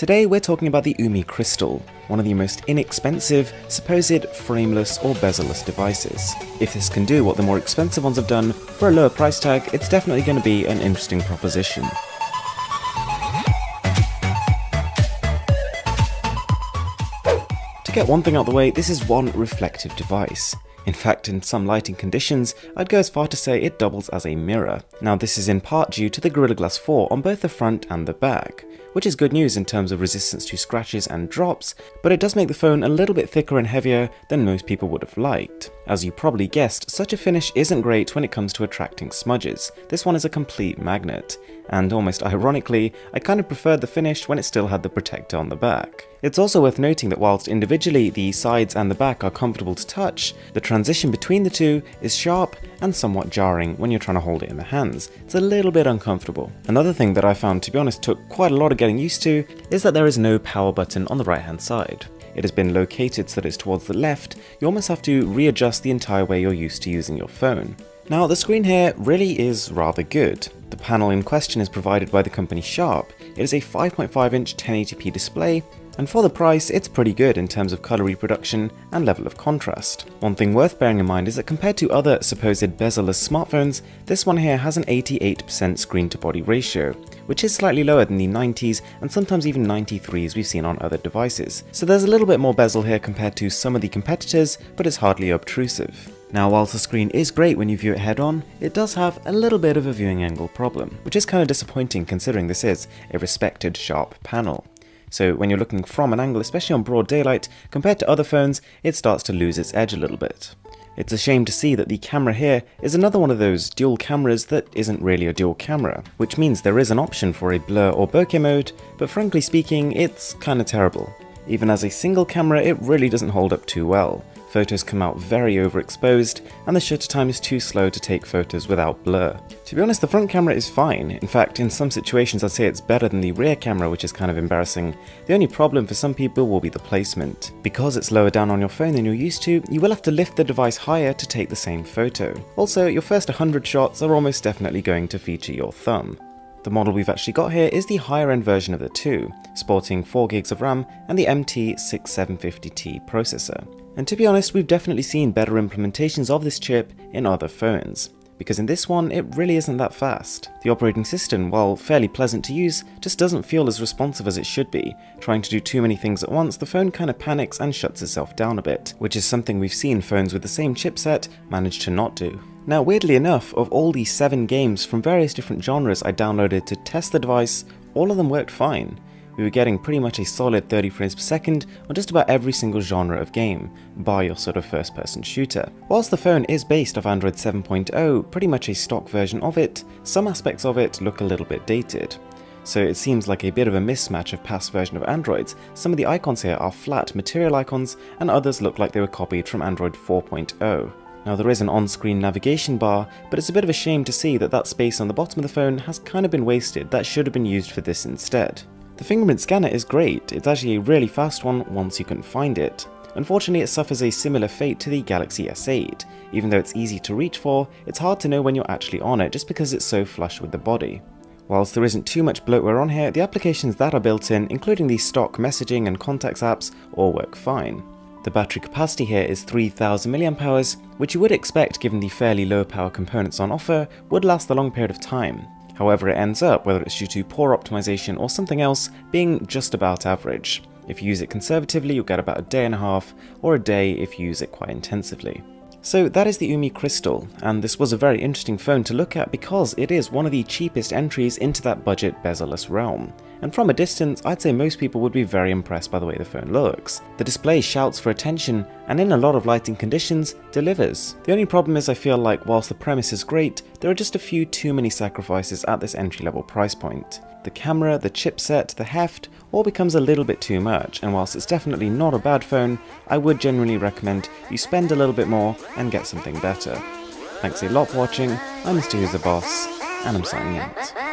Today we're talking about the Umi Crystal, one of the most inexpensive, supposed frameless or bezel-less devices. If this can do what the more expensive ones have done for a lower price tag, it's definitely going to be an interesting proposition. To get one thing out of the way, this is one reflective device. In fact, in some lighting conditions, I'd go as far to say it doubles as a mirror. Now this is in part due to the Gorilla Glass 4 on both the front and the back, which is good news in terms of resistance to scratches and drops, but it does make the phone a little bit thicker and heavier than most people would have liked. As you probably guessed, such a finish isn't great when it comes to attracting smudges. This one is a complete magnet, and almost ironically, I kind of preferred the finish when it still had the protector on the back. It's also worth noting that whilst individually the sides and the back are comfortable to touch, the transition between the two is sharp and somewhat jarring when you're trying to hold it in the hands. It's a little bit uncomfortable. Another thing that I found, to be honest, took quite a lot of getting used to is that there is no power button on the right hand side. It has been located so that it's towards the left. You almost have to readjust the entire way you're used to using your phone. Now the screen here really is rather good. The panel in question is provided by the company Sharp. It is a 5.5 inch 1080p display, and for the price it's pretty good in terms of colour reproduction and level of contrast. One thing worth bearing in mind is that compared to other supposed bezel-less smartphones, this one here has an 88% screen to body ratio, which is slightly lower than the 90s and sometimes even 93s we've seen on other devices. So there's a little bit more bezel here compared to some of the competitors, but it's hardly obtrusive. Now whilst the screen is great when you view it head on, it does have a little bit of a viewing angle problem, which is kind of disappointing considering this is a respected Sharp panel. So when you're looking from an angle, especially on broad daylight, compared to other phones, it starts to lose its edge a little bit. It's a shame to see that the camera here is another one of those dual cameras that isn't really a dual camera, which means there is an option for a blur or bokeh mode, but frankly speaking, it's kinda terrible. Even as a single camera, it really doesn't hold up too well. Photos come out very overexposed, and the shutter time is too slow to take photos without blur. To be honest, the front camera is fine. In fact, in some situations I'd say it's better than the rear camera, which is kind of embarrassing. The only problem for some people will be the placement. Because it's lower down on your phone than you're used to, you will have to lift the device higher to take the same photo. Also, your first 100 shots are almost definitely going to feature your thumb. The model we've actually got here is the higher end version of the two, sporting 4GB of RAM and the MT6750T processor. And to be honest, we've definitely seen better implementations of this chip in other phones, because in this one it really isn't that fast. The operating system, while fairly pleasant to use, just doesn't feel as responsive as it should be. Trying to do too many things at once, the phone kind of panics and shuts itself down a bit, which is something we've seen phones with the same chipset manage to not do. Now weirdly enough, of all the 7 games from various different genres I downloaded to test the device, all of them worked fine. We were getting pretty much a solid 30 frames per second on just about every single genre of game, bar your sort of first person shooter. Whilst the phone is based off Android 7.0, pretty much a stock version of it, some aspects of it look a little bit dated. So it seems like a bit of a mismatch of past version of Androids. Some of the icons here are flat material icons, and others look like they were copied from Android 4.0. Now there is an on-screen navigation bar, but it's a bit of a shame to see that that space on the bottom of the phone has kind of been wasted. That should have been used for this instead. The fingerprint scanner is great. It's actually a really fast one once you can find it. Unfortunately, it suffers a similar fate to the Galaxy S8. Even though it's easy to reach for, it's hard to know when you're actually on it just because it's so flush with the body. Whilst there isn't too much bloatware on here, the applications that are built in, including the stock messaging and contacts apps, all work fine. The battery capacity here is 3000 mAh, which you would expect given the fairly low power components on offer would last a long period of time. However, it ends up, whether it's due to poor optimization or something else, being just about average. If you use it conservatively, you'll get about a day and a half, or a day if you use it quite intensively. So that is the Umi Crystal, and this was a very interesting phone to look at because it is one of the cheapest entries into that budget bezel-less realm. And from a distance, I'd say most people would be very impressed by the way the phone looks. The display shouts for attention, and in a lot of lighting conditions, delivers. The only problem is I feel like whilst the premise is great, there are just a few too many sacrifices at this entry-level price point. The camera, the chipset, the heft, all becomes a little bit too much, and whilst it's definitely not a bad phone, I would genuinely recommend you spend a little bit more and get something better. Thanks a lot for watching. I'm Mr. Who's the Boss, and I'm signing out.